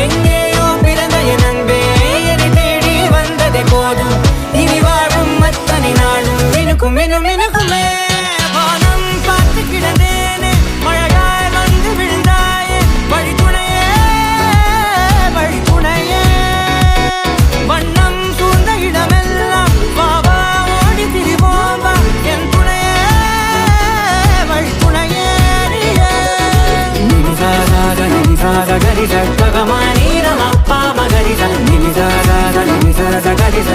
எங்கேயோ பிறந்த என் அன்பே என்னை தேடி வந்ததே போதும். இனி வாழும் அத்தனை நாளும் மினுக்கும் மினும் மினுக்குமே. வானம் பார்த்து கிடந்தேனே மழையாய் வந்து விழுந்தாயே வழித்துணையே வழித்துணையே. வண்ணம் சூழ்ந்த இடமெல்லாம் வாவா ஓடி திரிவோம் வா என் துணையே வழித்துணையே. நிமிசாத நிமிசாத கரிச பகமானி ரமப்பா மகரிச நிமிசாத நிமிசாத கரிச